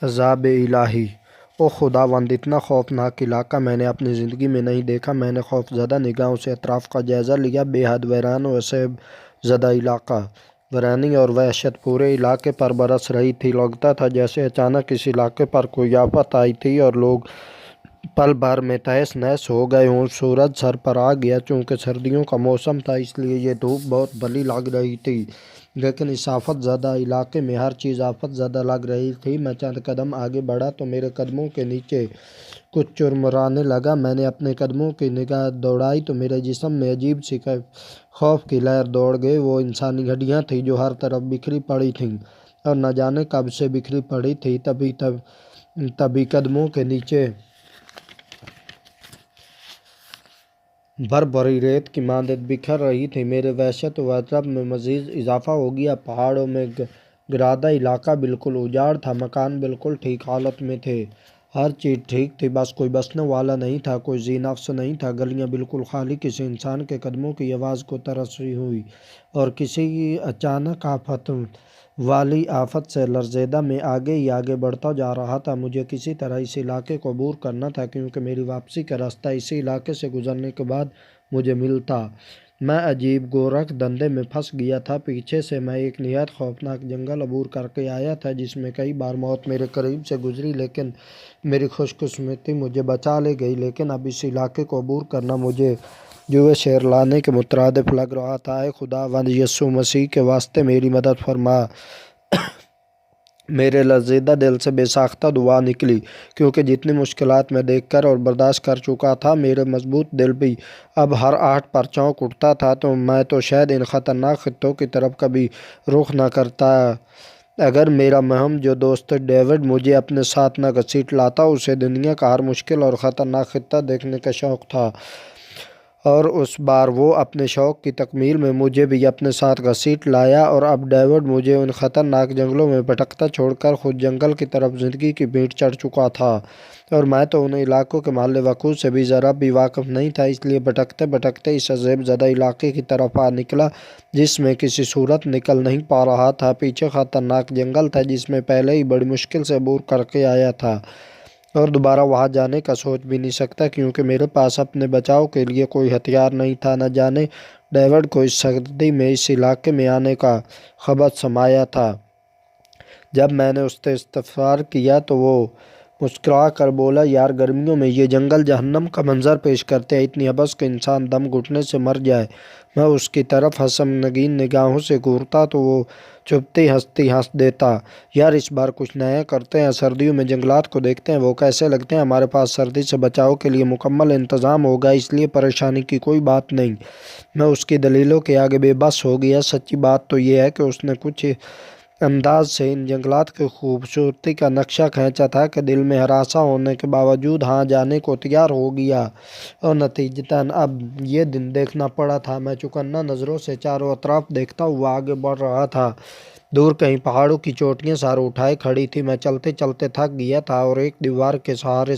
عذاب الہی۔ او خداوند، اتنا خوفناک علاقہ میں نے اپنی زندگی میں نہیں دیکھا۔ میں نے خوف زدہ نگاہوں سے اطراف کا جائزہ لیا۔ بے حد ویران و عذاب زدہ علاقہ، ویرانی اور وحشت پورے علاقے پر برس رہی تھی۔ لگتا تھا جیسے اچانک اس علاقے پر کوئی آفت آئی تھی اور لوگ پل بھر میں تہس نہس ہو گئے ہوں۔ سورج سر پر آ گیا۔ چونکہ سردیوں کا موسم تھا اس لیے یہ دھوپ بہت بھلی لگ رہی تھی، لیکن اس آفت زدہ علاقے میں ہر چیز آفت زدہ لگ رہی تھی۔ میں چند قدم آگے بڑھا تو میرے قدموں کے نیچے کچھ چرمرانے لگا۔ میں نے اپنے قدموں کی نگاہ دوڑائی تو میرے جسم میں عجیب سی خوف کی لہر دوڑ گئی۔ وہ انسانی ہڈیاں تھیں جو ہر طرف بکھری پڑی تھیں، اور نہ جانے کب سے بکھری پڑی تھیں۔ تبھی قدموں کے نیچے بھری ریت کی مانند بکھر رہی تھی۔ میرے وحشت و عجب میں مزید اضافہ ہو گیا۔ پہاڑوں میں گھرادہ علاقہ بالکل اجاڑ تھا۔ مکان بالکل ٹھیک حالت میں تھے، ہر چیز ٹھیک تھی، بس کوئی بسنے والا نہیں تھا، کوئی ذی نفس نہیں تھا۔ گلیاں بالکل خالی، کسی انسان کے قدموں کی آواز کو ترسی ہوئی اور کسی اچانک والی آفت سے لرزیدہ میں آگے ہی آگے بڑھتا جا رہا تھا۔ مجھے کسی طرح اس علاقے کو عبور کرنا تھا، کیونکہ میری واپسی کا راستہ اسی علاقے سے گزرنے کے بعد مجھے ملتا۔ میں عجیب گورکھ دھندے میں پھنس گیا تھا۔ پیچھے سے میں ایک نہایت خوفناک جنگل عبور کر کے آیا تھا، جس میں کئی بار موت میرے قریب سے گزری، لیکن میری خوش قسمتی مجھے بچا لے گئی۔ لیکن اب اس علاقے کو عبور کرنا مجھے جوئے شیر لانے کے مترادف لگ رہا تھا۔ اے خداوند یسوع مسیح کے واسطے میری مدد فرما۔ میرے لرزیدہ دل سے بے ساختہ دعا نکلی، کیونکہ جتنی مشکلات میں دیکھ کر اور برداشت کر چکا تھا، میرے مضبوط دل بھی اب ہر آہٹ پر چونک اٹھتا تھا۔ میں تو شاید ان خطرناک خطوں کی طرف کبھی رخ نہ کرتا اگر میرا مہم جو دوست ڈیوڈ مجھے اپنے ساتھ نہ گھسیٹ لاتا۔ اسے دنیا کا ہر مشکل اور خطرناک خطہ دیکھنے کا شوق تھا، اور اس بار وہ اپنے شوق کی تکمیل میں مجھے بھی اپنے ساتھ گھسیٹ لایا، اور اب ڈیوڈ مجھے ان خطرناک جنگلوں میں بھٹکتا چھوڑ کر خود جنگل کی طرف زندگی کی بھیٹ چڑھ چکا تھا، اور میں تو ان علاقوں کے محل وقوع سے بھی ذرا بھی واقف نہیں تھا۔ اس لیے بھٹکتے بھٹکتے اس عذاب زدہ علاقے کی طرف آ نکلا، جس میں کسی صورت نکل نہیں پا رہا تھا۔ پیچھے خطرناک جنگل تھا، جس میں پہلے ہی بڑی مشکل سے عبور کر کے آیا تھا، اور دوبارہ وہاں جانے کا سوچ بھی نہیں سکتا، کیونکہ میرے پاس اپنے بچاؤ کے لیے کوئی ہتھیار نہیں تھا۔ نہ جانے ڈیوڈ کو اس سردی میں اس علاقے میں آنے کا خبث سمایا تھا۔ جب میں نے اس سے استفسار کیا تو وہ مسکرا کر بولا، یار، گرمیوں میں یہ جنگل جہنم کا منظر پیش کرتے ہیں، اتنی حبس کہ انسان دم گھٹنے سے مر جائے۔ میں اس کی طرف حسنگین نگاہوں سے گھورتا تو وہ چپتی ہنستی ہنس دیتا۔ یار، اس بار کچھ نیا کرتے ہیں، سردیوں میں جنگلات کو دیکھتے ہیں، وہ کیسے لگتے ہیں۔ ہمارے پاس سردی سے بچاؤ کے لیے مکمل انتظام ہوگا، اس لیے پریشانی کی کوئی بات نہیں۔ میں اس کی دلیلوں کے آگے بے بس ہو گیا۔ سچی بات تو یہ ہے کہ اس نے کچھ انداز سے ان جنگلات کی خوبصورتی کا نقشہ کھینچا تھا کہ دل میں ہراساں ہونے کے باوجود ہاں جانے کو تیار ہو گیا، اور نتیجتاً اب یہ دن دیکھنا پڑا تھا۔ میں چوکنا نظروں سے چاروں اطراف دیکھتا ہوا آگے بڑھ رہا تھا۔ دور کہیں پہاڑوں کی چوٹیاں سر اٹھائے کھڑی تھیں۔ میں چلتے چلتے تھک گیا تھا اور ایک دیوار کے سہارے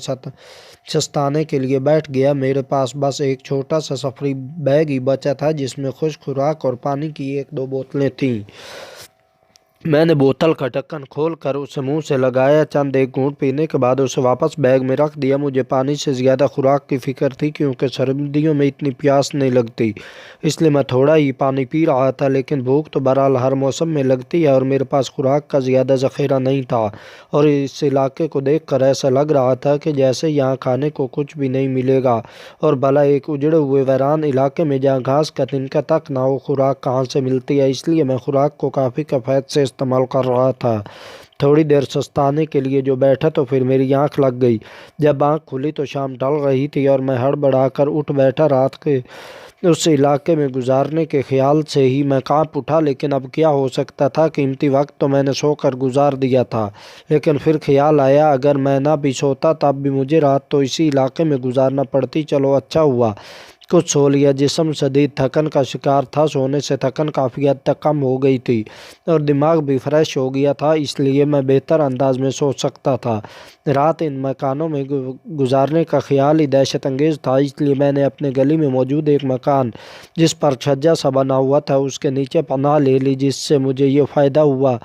سستانے کے لیے بیٹھ گیا۔ میرے پاس بس ایک چھوٹا سا سفری بیگ ہی بچا تھا، جس میں خشک خوراک اور پانی کی 1-2 بوتلیں تھیں۔ میں نے بوتل کا ڈھکن کھول کر اسے منہ سے لگایا۔ چند ایک گھونٹ پینے کے بعد اسے واپس بیگ میں رکھ دیا۔ مجھے پانی سے زیادہ خوراک کی فکر تھی، کیونکہ سردیوں میں اتنی پیاس نہیں لگتی، اس لیے میں تھوڑا ہی پانی پی رہا تھا۔ لیکن بھوک تو بہرحال ہر موسم میں لگتی ہے، اور میرے پاس خوراک کا زیادہ ذخیرہ نہیں تھا، اور اس علاقے کو دیکھ کر ایسا لگ رہا تھا کہ جیسے یہاں کھانے کو کچھ بھی نہیں ملے گا، اور بھلا ایک اجڑے ہوئے ویران علاقے میں جہاں گھاس کا تنکا تک نہ ہو، خوراک کہاں سے ملتی ہے۔ اس لیے میں خوراک کو کافی کفایت سے استعمال کر رہا تھا۔ تھوڑی دیر سستانے کے لیے جو بیٹھا تو پھر میری آنکھ لگ گئی۔ جب آنکھ کھلی تو شام ڈھل رہی تھی، اور میں ہڑبڑا کر اٹھ بیٹھا۔ رات کے اس علاقے میں گزارنے کے خیال سے ہی میں کانپ اٹھا، لیکن اب کیا ہو سکتا تھا، قیمتی وقت تو میں نے سو کر گزار دیا تھا۔ لیکن پھر خیال آیا، اگر میں نہ بھی سوتا تب بھی مجھے رات تو اسی علاقے میں گزارنا پڑتی۔ چلو اچھا ہوا کچھ سو لیا۔ جسم شدید تھکن کا شکار تھا، سونے سے تھکن کافی حد تک کم ہو گئی تھی، اور دماغ بھی فریش ہو گیا تھا، اس لیے میں بہتر انداز میں سوچ سکتا تھا۔ رات ان مکانوں میں گزارنے کا خیال ہی دہشت انگیز تھا، اس لیے میں نے اپنے گلی میں موجود ایک مکان جس پر چھجا سا بنا ہوا تھا، اس کے نیچے پناہ لے لی، جس سے مجھے یہ فائدہ ہوا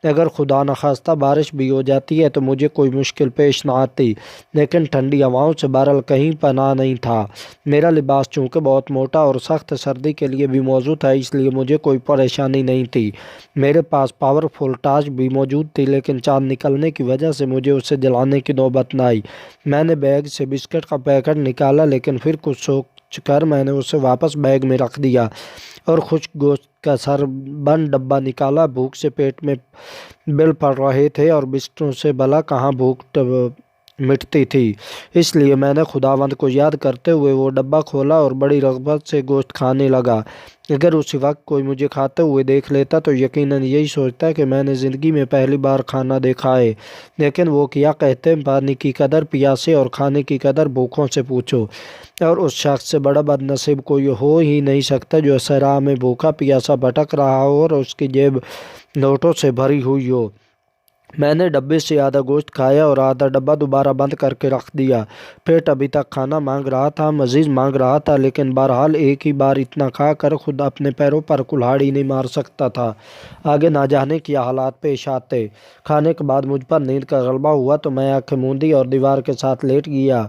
اگر خدا نخواستہ بارش بھی ہو جاتی ہے تو مجھے کوئی مشکل پیش نہ آتی، لیکن ٹھنڈی ہواؤں سے بہرحال کہیں پناہ نہیں تھا۔ میرا لباس چونکہ بہت موٹا اور سخت سردی کے لیے بھی موزوں تھا، اس لیے مجھے کوئی پریشانی نہیں تھی۔ میرے پاس پاور فل ٹارچ بھی موجود تھی، لیکن چاند نکلنے کی وجہ سے مجھے اسے جلانے کی نوبت نہ آئی۔ میں نے بیگ سے بسکٹ کا پیکٹ نکالا، لیکن پھر کچھ سوچ کر میں نے اسے واپس بیگ میں رکھ دیا اور خشک گوشت کا سر بند ڈبہ نکالا۔ بھوک سے پیٹ میں بل پڑ رہے تھے اور بسکٹوں سے بھلا کہاں بھوک مٹتی تھی، اس لیے میں نے خداوند کو یاد کرتے ہوئے وہ ڈبہ کھولا اور بڑی رغبت سے گوشت کھانے لگا۔ اگر اسی وقت کوئی مجھے کھاتے ہوئے دیکھ لیتا تو یقیناً یہی سوچتا کہ میں نے زندگی میں پہلی بار کھانا دیکھا ہے، لیکن وہ کیا کہتے ہیں، پانی کی قدر پیاسے اور کھانے کی قدر بھوکوں سے پوچھو، اور اس شخص سے بڑا بد نصیب کوئی ہو ہی نہیں سکتا جو صحرا میں بھوکا پیاسا بھٹک رہا ہو اور اس کی جیب نوٹوں سے بھری ہوئی ہو۔ میں نے ڈبے سے آدھا گوشت کھایا اور آدھا ڈبہ دوبارہ بند کر کے رکھ دیا۔ پیٹ ابھی تک کھانا مانگ رہا تھا، مزید مانگ رہا تھا، لیکن بہرحال ایک ہی بار اتنا کھا کر خود اپنے پیروں پر کلہاڑی نہیں مار سکتا تھا، آگے نہ جانے کیا حالات پیش آتے۔ کھانے کے بعد مجھ پر نیند کا غلبہ ہوا تو میں آنکھیں موندی اور دیوار کے ساتھ لیٹ گیا۔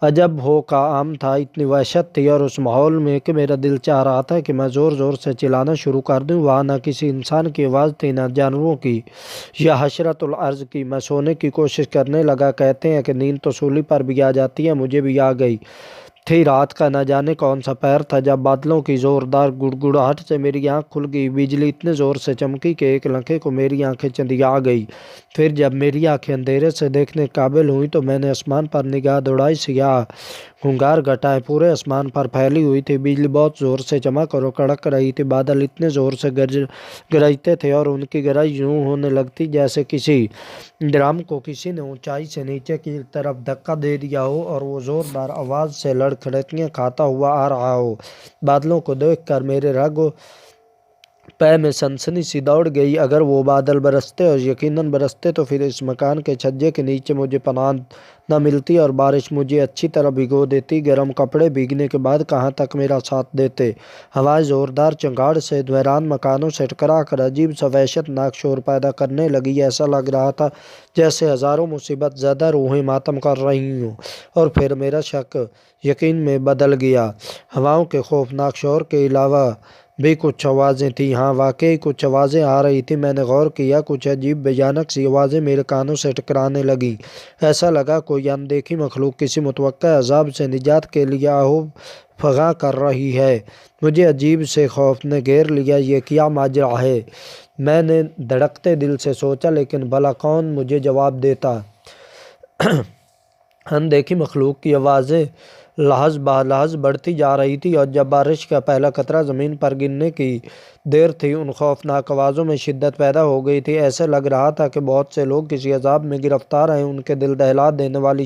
عجب ہو کا عام تھا، اتنی وحشت تھی اور اس ماحول میں کہ میرا دل چاہ رہا تھا کہ میں زور زور سے چلانا شروع کر دوں۔ وہاں نہ کسی انسان کی آواز تھی، نہ جانوروں کی یا حشرۃ الارض کی۔ میں سونے کی کوشش کرنے لگا۔ کہتے ہیں کہ نیند تو سولی پر بھی آ جاتی ہے، مجھے بھی آ گئی تھی۔ رات کا نہ جانے کون سا پہر تھا جب بادلوں کی زوردار گڑگڑاہٹ سے میری آنکھ کھل گئی۔ بجلی اتنے زور سے چمکی کہ ایک لمحے کو میری آنکھیں چندیا گئی۔ پھر جب میری آنکھیں اندھیرے سے دیکھنے کے قابل ہوئیں تو میں نے آسمان پر نگاہ دوڑائی۔ سیاہ خونگار گھٹائیں پورے آسمان پر پھیلی ہوئی تھی۔ بجلی بہت زور سے چمک اور کڑک رہی تھی۔ بادل اتنے زور سے گرجتے تھے اور ان کی گرج یوں ہونے لگتی جیسے کسی ڈرم کو کسی نے اونچائی سے نیچے کی طرف دھکا دے دیا ہو اور وہ زوردار آواز سے لڑکھڑیاں کھاتا ہوا آ رہا ہو۔ بادلوں کو دیکھ کر میرے رگ پے میں سنسنی سی دوڑ گئی۔ اگر وہ بادل برستے اور یقیناً برستے تو پھر اس مکان کے چھجے کے نیچے مجھے پناہ نہ ملتی اور بارش مجھے اچھی طرح بھگو دیتی۔ گرم کپڑے بھیگنے کے بعد کہاں تک میرا ساتھ دیتے۔ ہوائیں زوردار چنگاڑ سے ویران مکانوں سے ٹکرا کر عجیب سا وحشت ناک شور پیدا کرنے لگی۔ ایسا لگ رہا تھا جیسے ہزاروں مصیبت زدہ روحیں ماتم کر رہی ہوں، اور پھر میرا شک یقین میں بدل گیا۔ ہواؤں کے خوفناک شور کے علاوہ بھی کچھ آوازیں تھیں۔ ہاں، واقعی کچھ آوازیں آ رہی تھیں۔ میں نے غور کیا، کچھ عجیب بھیانک سی آوازیں میرے کانوں سے ٹکرانے لگیں۔ ایسا لگا کوئی اندیکھی مخلوق کسی متوقع عذاب سے نجات کے لیے آہو فغاں کر رہی ہے۔ مجھے عجیب سے خوف نے گھیر لیا۔ یہ کیا ماجرا ہے؟ میں نے دھڑکتے دل سے سوچا، لیکن بھلا کون مجھے جواب دیتا؟ اندیکھی مخلوق کی آوازیں لحظ بہ لحظ بڑھتی جا رہی تھی، اور جب بارش کا پہلا قطرہ زمین پر گرنے کی دیر تھی ان خوفناک آوازوں میں شدت پیدا ہو گئی تھی۔ ایسے لگ رہا تھا کہ بہت سے لوگ کسی عذاب میں گرفتار ہیں۔ ان کے دل دہلا دینے والی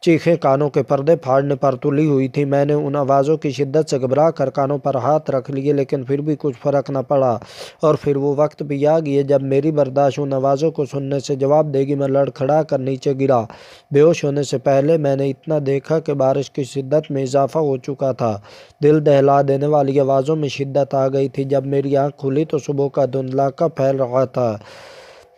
چیخیں کانوں کے پردے پھاڑنے پر تلی ہوئی تھیں۔ میں نے ان آوازوں کی شدت سے گھبرا کر کانوں پر ہاتھ رکھ لیے، لیکن پھر بھی کچھ فرق نہ پڑا۔ اور پھر وہ وقت بھی آ گیا جب میری برداشت ان آوازوں کو سننے سے جواب دے گی۔ میں لڑکھڑا کر نیچے گرا۔ بے ہوش ہونے سے پہلے میں نے اتنا دیکھا کہ بارش کی شدت میں اضافہ ہو چکا تھا۔ دل دہلا دینے والی آوازوں میں شدت آ گئی تھی۔ جب میری آنکھ کھلی تو صبح کا دھندلاقہ پھیل رہا تھا۔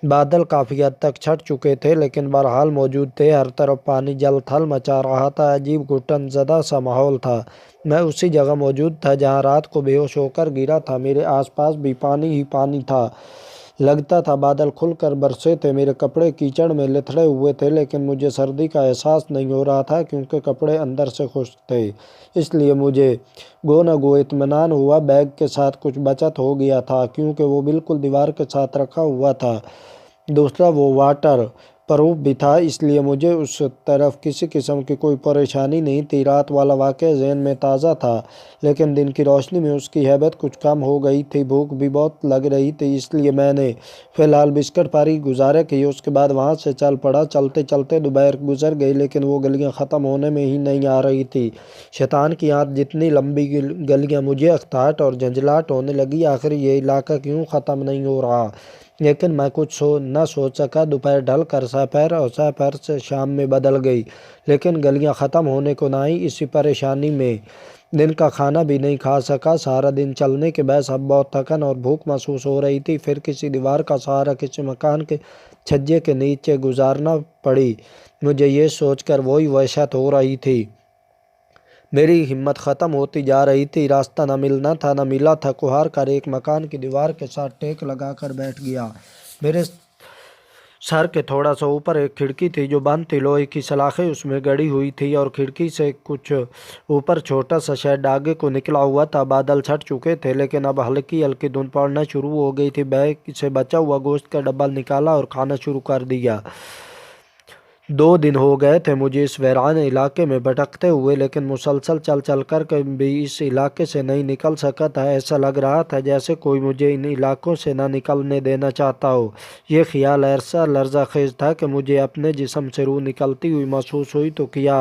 بادل کافی حد تک چھٹ چکے تھے، لیکن بہرحال موجود تھے۔ ہر طرف پانی جل تھل مچا رہا تھا۔ عجیب گھٹن زدہ سا ماحول تھا۔ میں اسی جگہ موجود تھا جہاں رات کو بے ہوش ہو کر گرا تھا۔ میرے آس پاس بھی پانی ہی پانی تھا۔ لگتا تھا بادل کھل کر برسے تھے۔ میرے کپڑے کیچڑ میں لتھڑے ہوئے تھے، لیکن مجھے سردی کا احساس نہیں ہو رہا تھا کیونکہ کپڑے اندر سے خشک تھے۔ اس لیے مجھے گو نہ گو اطمینان ہوا۔ بیگ کے ساتھ کچھ بچت ہو گیا تھا کیونکہ وہ بالکل دیوار کے ساتھ رکھا ہوا تھا۔ دوسرا، وہ واٹر پروف بھی تھا، اس لیے مجھے اس طرف کسی قسم کی کوئی پریشانی نہیں تھی۔ رات والا واقعہ ذہن میں تازہ تھا، لیکن دن کی روشنی میں اس کی ہیبت کچھ کم ہو گئی تھی۔ بھوک بھی بہت لگ رہی تھی، اس لیے میں نے فی الحال بسکٹ پر ہی گزارا کیے۔ اس کے بعد وہاں سے چل پڑا۔ چلتے چلتے دوپہر گزر گئی، لیکن وہ گلیاں ختم ہونے میں ہی نہیں آ رہی تھی۔ شیطان کی آنت جتنی لمبی گلیاں، مجھے اکتاہٹ اور جھنجھلاہٹ ہونے لگی۔ آخر یہ علاقہ کیوں ختم نہیں ہو رہا؟ لیکن میں کچھ نہ سوچ سکا۔ دوپہر ڈھل کر سپہر اور سپہر سے شام میں بدل گئی، لیکن گلیاں ختم ہونے کو نہ آئیں۔ اسی پریشانی میں دن کا کھانا بھی نہیں کھا سکا۔ سارا دن چلنے کے باعث اب بہت تھکن اور بھوک محسوس ہو رہی تھی۔ پھر کسی دیوار کا سہارا کسی مکان کے چھجے کے نیچے گزارنا پڑی۔ مجھے یہ سوچ کر وہی وحشت ہو رہی تھی۔ میری ہمت ختم ہوتی جا رہی تھی۔ راستہ نہ ملنا تھا نہ ملا تھا۔ کہار کر ایک مکان کی دیوار کے ساتھ ٹیک لگا کر بیٹھ گیا۔ میرے سر کے تھوڑا سا اوپر ایک کھڑکی تھی جو بند تھی، لوہے کی سلاخیں اس میں گڑی ہوئی تھی اور کھڑکی سے کچھ اوپر چھوٹا سا شیڈ آگے کو نکلا ہوا تھا۔ بادل چھٹ چکے تھے لیکن اب ہلکی ہلکی دھند پڑنا شروع ہو گئی تھی۔ بیگ سے بچا ہوا گوشت کا ڈبہ نکالا اور کھانا شروع کر دیا۔ 2 دن ہو گئے تھے مجھے اس ویران علاقے میں بھٹکتے ہوئے، لیکن مسلسل چل چل کر بھی اس علاقے سے نہیں نکل سکا تھا۔ ایسا لگ رہا تھا جیسے کوئی مجھے ان علاقوں سے نہ نکلنے دینا چاہتا ہو۔ یہ خیال ایسا لرزہ خیز تھا کہ مجھے اپنے جسم سے روح نکلتی ہوئی محسوس ہوئی۔ تو کیا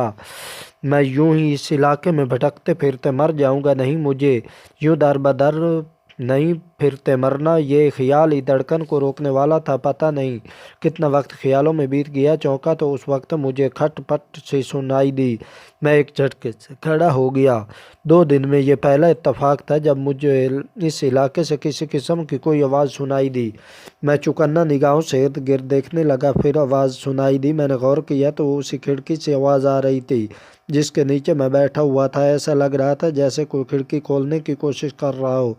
میں یوں ہی اس علاقے میں بھٹکتے پھرتے مر جاؤں گا؟ نہیں، مجھے یوں در بدر نہیں پھرتے مرنا، یہ خیال ہی دھڑکن کو روکنے والا تھا۔ پتہ نہیں کتنا وقت خیالوں میں بیت گیا۔ چونکا تو اس وقت مجھے کھٹ پٹ سی سنائی دی۔ میں ایک جھٹکے سے کھڑا ہو گیا۔ 2 دن میں یہ پہلا اتفاق تھا جب مجھے اس علاقے سے کسی قسم کی کوئی آواز سنائی دی۔ میں چوکنا نگاہوں سے ارد گرد دیکھنے لگا، پھر آواز سنائی دی۔ میں نے غور کیا تو اسی کھڑکی سے آواز آ رہی تھی جس کے نیچے میں بیٹھا ہوا تھا۔ ایسا لگ رہا تھا جیسے کوئی کھڑکی کھولنے کی کوشش کر رہا ہو۔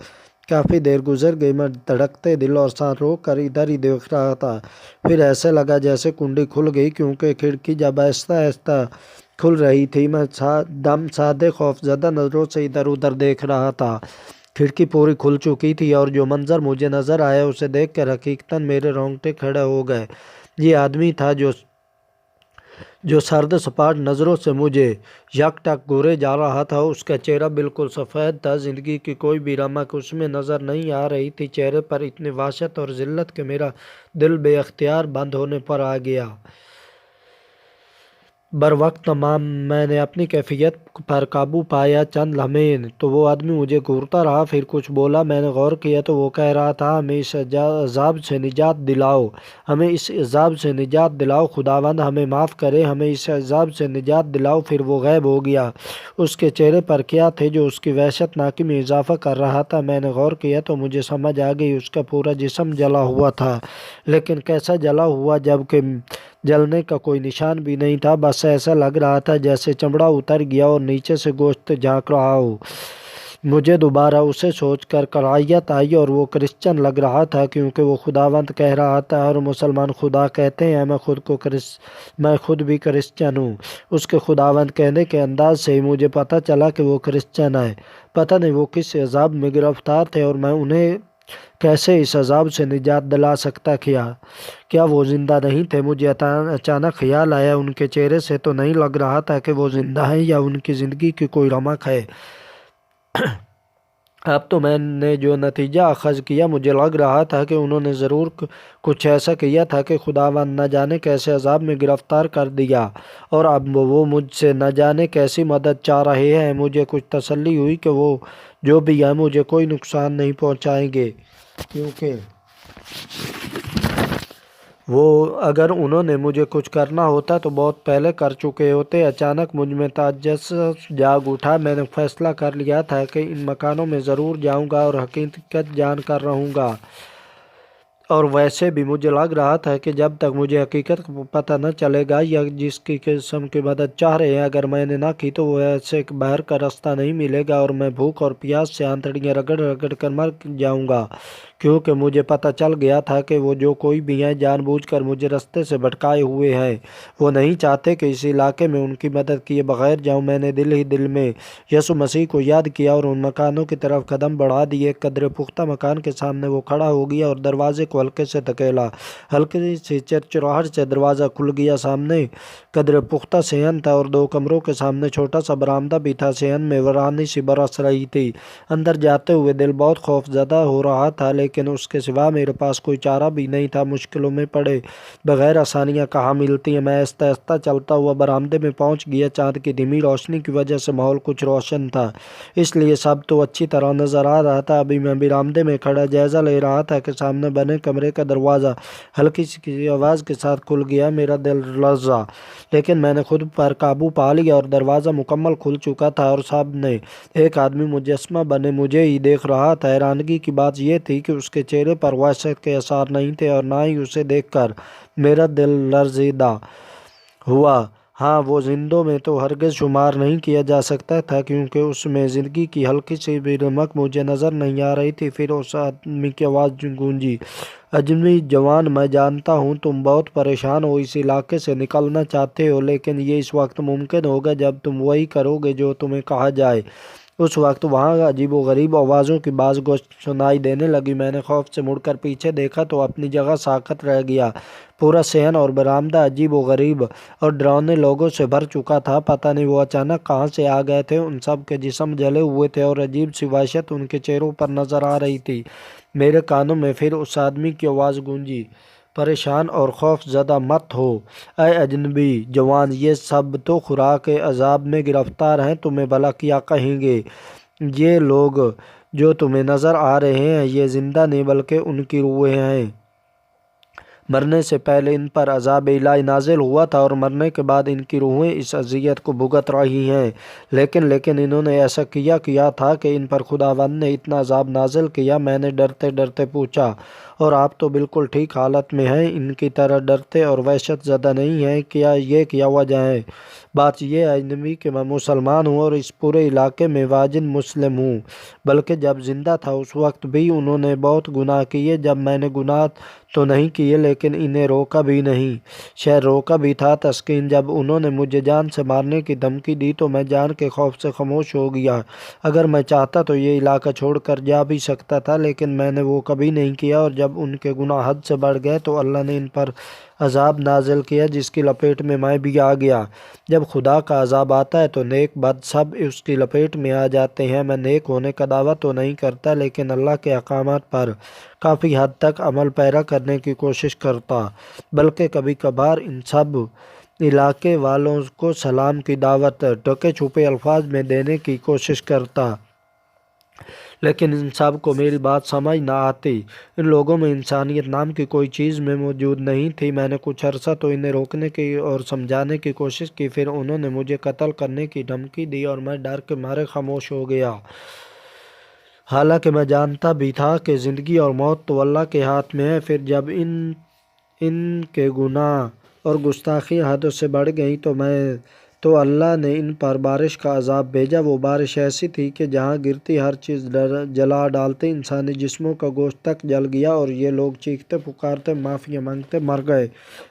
کافی دیر گزر گئی۔ میں دھڑکتے دل اور سانس روک کر ادھر ہی دیکھ رہا تھا۔ پھر ایسے لگا جیسے کنڈی کھل گئی، کیونکہ کھڑکی جب آہستہ آہستہ کھل رہی تھی میں دم سادے خوف زدہ نظروں سے ادھر ادھر دیکھ رہا تھا۔ کھڑکی پوری کھل چکی تھی اور جو منظر مجھے نظر آیا اسے دیکھ کر حقیقتاً میرے رونگٹے کھڑے ہو گئے۔ یہ آدمی تھا جو سرد سپاٹ نظروں سے مجھے یک ٹک گھورے جا رہا تھا۔ اس کا چہرہ بالکل سفید تھا، زندگی کی کوئی بھی رمق اس میں نظر نہیں آ رہی تھی۔ چہرے پر اتنی وحشت اور ذلت کہ میرا دل بے اختیار بند ہونے پر آ گیا۔ بروقت میں نے اپنی کیفیت پر قابو پایا۔ چند لمحے تو وہ آدمی مجھے گھورتا رہا، پھر کچھ بولا۔ میں نے غور کیا تو وہ کہہ رہا تھا، ہمیں اس عذاب سے نجات دلاؤ، ہمیں اس عذاب سے نجات دلاؤ، خداوند ہمیں معاف کرے، ہمیں اس عذاب سے نجات دلاؤ۔ پھر وہ غائب ہو گیا۔ اس کے چہرے پر کیا تھے جو اس کی وحشت ناکی میں اضافہ کر رہا تھا؟ میں نے غور کیا تو مجھے سمجھ آ گئی، اس کا پورا جسم جلا ہوا تھا، لیکن کیسا جلا ہوا جبکہ جلنے کا کوئی نشان بھی نہیں تھا۔ بس ایسا لگ رہا تھا جیسے چمڑا اتر گیا اور نیچے سے گوشت جھانک رہا ہو۔ مجھے دوبارہ اسے سوچ کر کراہیت آئی، اور وہ کرسچن لگ رہا تھا کیونکہ وہ خداوند کہہ رہا تھا۔ ہر مسلمان خدا کہتے ہیں، میں خود بھی کرسچن ہوں۔ اس کے خداوند کہنے کے انداز سے ہی مجھے پتہ چلا کہ وہ کرسچن ہے۔ پتہ نہیں وہ کس عذاب میں گرفتار تھے اور میں انہیں کیسے اس عذاب سے نجات دلا سکتا۔ کیا وہ زندہ نہیں تھے؟ مجھے اچانک خیال آیا، ان کے چہرے سے تو نہیں لگ رہا تھا کہ وہ زندہ ہیں یا ان کی زندگی کی کوئی رمق ہے۔ اب تو میں نے جو نتیجہ اخذ کیا، مجھے لگ رہا تھا کہ انہوں نے ضرور کچھ ایسا کیا تھا کہ خداوند نہ جانے کیسے عذاب میں گرفتار کر دیا، اور اب وہ مجھ سے نہ جانے کیسی مدد چاہ رہے ہیں۔ مجھے کچھ تسلی ہوئی کہ وہ جو بھی ہیں مجھے کوئی نقصان نہیں پہنچائیں گے، کیونکہ وہ اگر انہوں نے مجھے کچھ کرنا ہوتا تو بہت پہلے کر چکے ہوتے۔ اچانک مجھ میں تجسس جاگ اٹھا۔ میں نے فیصلہ کر لیا تھا کہ ان مکانوں میں ضرور جاؤں گا اور حقیقت جان کر رہوں گا، اور ویسے بھی مجھے لگ رہا تھا کہ جب تک مجھے حقیقت کا پتہ نہ چلے گا یا جس کی قسم کی مدد چاہ رہے ہیں اگر میں نے نہ کی تو وہ ایسے باہر کا راستہ نہیں ملے گا، اور میں بھوک اور پیاس سے آنتڑیاں رگڑ رگڑ کر مر جاؤں گا، کیونکہ مجھے پتہ چل گیا تھا کہ وہ جو کوئی بھی ہیں جان بوجھ کر مجھے راستے سے بھٹکائے ہوئے ہیں۔ وہ نہیں چاہتے کہ اس علاقے میں ان کی مدد کیے بغیر جاؤں۔ میں نے دل ہی دل میں یسوع مسیح کو یاد کیا اور ان مکانوں کی طرف قدم بڑھا دیے۔ ایک قدر پختہ مکان کے سامنے وہ کھڑا ہو گیا اور دروازے کو ہلکے سے دھکیلا۔ ہلکی سی چرچراہٹ سے دروازہ کھل گیا۔ سامنے قدر پختہ صحن تھا اور 2 کمروں کے سامنے چھوٹا سا برآمدہ بھی تھا۔ صحن میں ویرانی سی برس رہی تھی۔ اندر جاتے ہوئے دل بہت خوف زدہ ہو رہا تھا، لیکن لیکن اس کے سوا میرے پاس کوئی چارہ بھی نہیں تھا۔ مشکلوں میں پڑے بغیر آسانیاں کہاں ملتی ہیں۔ میں آہستہ آہستہ چلتا ہوا برآمدے میں پہنچ گیا۔ چاند کی دھیمی روشنی کی وجہ سے ماحول کچھ روشن تھا، اس لیے سب تو اچھی طرح نظر آ رہا تھا۔ ابھی میں برآمدے میں کھڑا جائزہ لے رہا تھا کہ سامنے بنے کمرے کا دروازہ ہلکی سی کسی آواز کے ساتھ کھل گیا۔ میرا دل لرزا، لیکن میں نے خود پر قابو پا لیا اور دروازہ مکمل کھل چکا تھا اور سامنے ایک آدمی مجسمہ بنے مجھے ہی دیکھ رہا تھا۔ حیرانگی کی بات یہ تھی کہ اس کے چہرے پر وحشت کے آثار نہیں تھے اور نہ ہی اسے دیکھ کر میرا دل لرزیدہ ہوا۔ ہاں، وہ زندوں میں تو ہرگز شمار نہیں کیا جا سکتا تھا، کیونکہ اس میں زندگی کی ہلکی سی بھی رمق مجھے نظر نہیں آ رہی تھی۔ پھر اس آدمی کی آواز گونجی، اجنبی جوان، میں جانتا ہوں تم بہت پریشان ہو، اس علاقے سے نکلنا چاہتے ہو، لیکن یہ اس وقت ممکن ہوگا جب تم وہی کرو گے جو تمہیں کہا جائے۔ اس وقت وہاں عجیب و غریب آوازوں کی باز گشت سنائی دینے لگی۔ میں نے خوف سے مڑ کر پیچھے دیکھا تو اپنی جگہ ساکت رہ گیا۔ پورا صحن اور برآمدہ عجیب و غریب اور ڈراؤنے لوگوں سے بھر چکا تھا۔ پتہ نہیں وہ اچانک کہاں سے آ گئے تھے۔ ان سب کے جسم جلے ہوئے تھے اور عجیب سی وحشت ان کے چہروں پر نظر آ رہی تھی۔ میرے کانوں میں پھر اس آدمی کی آواز گونجی، پریشان اور خوف زدہ مت ہو اے اجنبی جوان، یہ سب تو خوراک عذاب میں گرفتار ہیں، تمہیں بھلا کیا کہیں گے؟ یہ لوگ جو تمہیں نظر آ رہے ہیں یہ زندہ نہیں بلکہ ان کی روحیں ہیں۔ مرنے سے پہلے ان پر عذاب الہی نازل ہوا تھا اور مرنے کے بعد ان کی روحیں اس اذیت کو بھگت رہی ہیں، لیکن انہوں نے ایسا کیا تھا کہ ان پر خداوند نے اتنا عذاب نازل کیا۔ میں نے ڈرتے ڈرتے پوچھا، اور آپ تو بالکل ٹھیک حالت میں ہیں، ان کی طرح ڈرتے اور وحشت زدہ نہیں ہیں، کیا وجہ ہے؟ بات یہ ہے اجنبی کہ میں مسلمان ہوں اور اس پورے علاقے میں واجد مسلم ہوں، بلکہ جب زندہ تھا اس وقت بھی انہوں نے بہت گناہ کیے۔ جب میں نے گناہ تو نہیں کیے لیکن انہیں روکا بھی نہیں، شاید روکا بھی تھا تسکین۔ جب انہوں نے مجھے جان سے مارنے کی دھمکی دی تو میں جان کے خوف سے خاموش ہو گیا۔ اگر میں چاہتا تو یہ علاقہ چھوڑ کر جا بھی سکتا تھا، لیکن میں نے وہ کبھی نہیں کیا۔ اور جب ان کے گناہ حد سے بڑھ گئے تو اللہ نے ان پر عذاب نازل کیا جس کی لپیٹ میں بھی آ گیا۔ جب خدا کا عذاب آتا ہے تو نیک بد سب اس کی لپیٹ میں آ جاتے ہیں۔ میں نیک ہونے کا دعویٰ تو نہیں کرتا، لیکن اللہ کے احکامات پر کافی حد تک عمل پیرا کرنے کی کوشش کرتا، بلکہ کبھی کبھار ان سب علاقے والوں کو سلام کی دعوت ٹکے چھپے الفاظ میں دینے کی کوشش کرتا، لیکن ان سب کو میری بات سمجھ نہ آتی۔ ان لوگوں میں انسانیت نام کی کوئی چیز میں موجود نہیں تھی۔ میں نے کچھ عرصہ تو انہیں روکنے کی اور سمجھانے کی کوشش کی، پھر انہوں نے مجھے قتل کرنے کی دھمکی دی اور میں ڈر کے مارے خاموش ہو گیا۔ حالانکہ میں جانتا بھی تھا کہ زندگی اور موت تو اللہ کے ہاتھ میں ہے۔ پھر جب ان کے گناہ اور گستاخیاں حد سے بڑھ گئیں تو اللہ نے ان پر بارش کا عذاب بھیجا۔ وہ بارش ایسی تھی کہ جہاں گرتی ہر چیز جلا ڈالتی، انسانی جسموں کا گوشت تک جل گیا اور یہ لوگ چیختے پکارتے معافی مانگتے مر گئے۔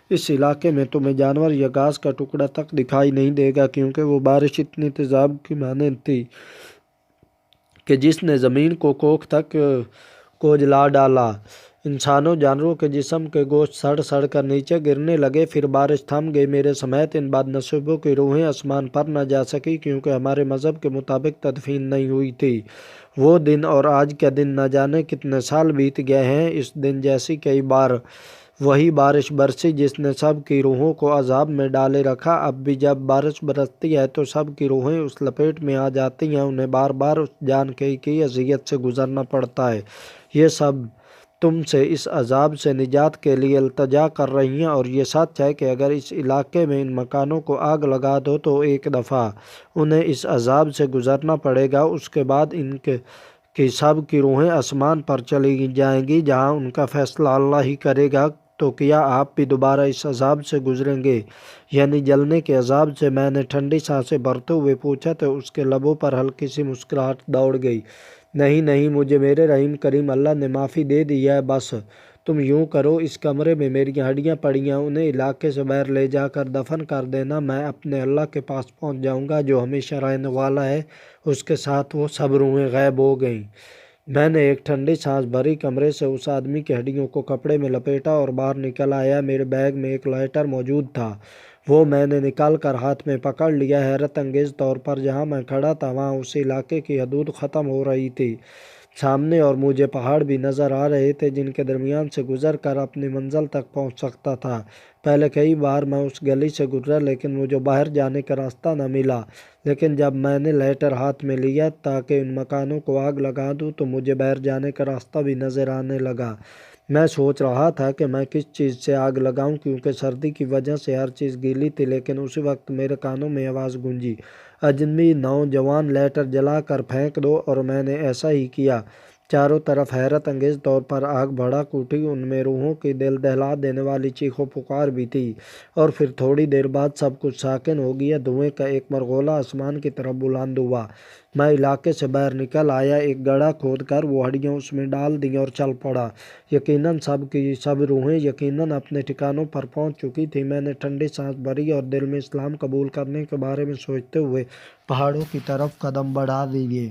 اس علاقے میں تمہیں جانور یا گھاس کا ٹکڑا تک دکھائی نہیں دے گا، کیونکہ وہ بارش اتنی تیزاب کی مانند تھی کہ جس نے زمین کو کوکھ تک کو جلا ڈالا۔ انسانوں جانوروں کے جسم کے گوشت سڑ سڑ کر نیچے گرنے لگے۔ پھر بارش تھم گئی۔ میرے سمیت ان بد نصیبوں کی روحیں آسمان پر نہ جا سکی، کیونکہ ہمارے مذہب کے مطابق تدفین نہیں ہوئی تھی۔ وہ دن اور آج کا دن نہ جانے کتنے سال بیت گئے ہیں۔ اس دن جیسی کئی بار وہی بارش برسی جس نے سب کی روحوں کو عذاب میں ڈالے رکھا۔ اب بھی جب بارش برستی ہے تو سب کی روحیں اس لپیٹ میں آ جاتی ہیں، انہیں بار بار اس جان کی اذیت سے گزرنا پڑتا ہے۔ یہ سب تم سے اس عذاب سے نجات کے لیے التجا کر رہی ہیں، اور یہ سچ ہے کہ اگر اس علاقے میں ان مکانوں کو آگ لگا دو تو ایک دفعہ انہیں اس عذاب سے گزرنا پڑے گا، اس کے بعد ان کی سب کی روحیں آسمان پر چلی جائیں گی جہاں ان کا فیصلہ اللہ ہی کرے گا۔ تو کیا آپ بھی دوبارہ اس عذاب سے گزریں گے، یعنی جلنے کے عذاب سے؟ میں نے ٹھنڈی سانسیں بھرتے ہوئے پوچھا تو اس کے لبوں پر ہلکی سی مسکراہٹ دوڑ گئی۔ نہیں، مجھے میرے رحیم کریم اللہ نے معافی دے دی ہے۔ بس تم یوں کرو، اس کمرے میں میری ہڈیاں پڑی ہیں، انہیں علاقے سے باہر لے جا کر دفن کر دینا۔ میں اپنے اللہ کے پاس پہنچ جاؤں گا جو ہمیشہ رہنے والا ہے۔ اس کے ساتھ وہ سب روحیں غائب ہو گئیں۔ میں نے ایک ٹھنڈی سانس بھری، کمرے سے اس آدمی کی ہڈیوں کو کپڑے میں لپیٹا اور باہر نکل آیا۔ میرے بیگ میں ایک لائٹر موجود تھا، وہ میں نے نکال کر ہاتھ میں پکڑ لیا۔ حیرت انگیز طور پر جہاں میں کھڑا تھا وہاں اس علاقے کی حدود ختم ہو رہی تھی۔ سامنے اور مجھے پہاڑ بھی نظر آ رہے تھے جن کے درمیان سے گزر کر اپنی منزل تک پہنچ سکتا تھا۔ پہلے کئی بار میں اس گلی سے گزرا لیکن مجھے باہر جانے کا راستہ نہ ملا، لیکن جب میں نے لائٹر ہاتھ میں لیا تاکہ ان مکانوں کو آگ لگا دوں تو مجھے باہر جانے کا راستہ بھی نظر آنے لگا۔ میں سوچ رہا تھا کہ میں کس چیز سے آگ لگاؤں کیونکہ سردی کی وجہ سے ہر چیز گیلی تھی، لیکن اسی وقت میرے کانوں میں آواز گونجی، اجنبی نوجوان لائٹر جلا کر پھینک دو، اور میں نے ایسا ہی کیا۔ چاروں طرف حیرت انگیز طور پر آگ بھڑک اٹھی، ان میں روحوں کی دل دہلا دینے والی چیخ و پکار بھی تھی، اور پھر تھوڑی دیر بعد سب کچھ ساکن ہو گیا۔ دھوئیں کا ایک مرغولا آسمان کی طرف بلند ہوا۔ میں علاقے سے باہر نکل آیا، ایک گڑھا کھود کر وہ ہڈیاں اس میں ڈال دیں اور چل پڑا۔ یقیناً سب کی سب روحیں یقیناً اپنے ٹھکانوں پر پہنچ چکی تھیں۔ میں نے ٹھنڈی سانس بھری اور دل میں اسلام قبول کرنے کے بارے میں سوچتے ہوئے پہاڑوں کی طرف قدم بڑھا دیے۔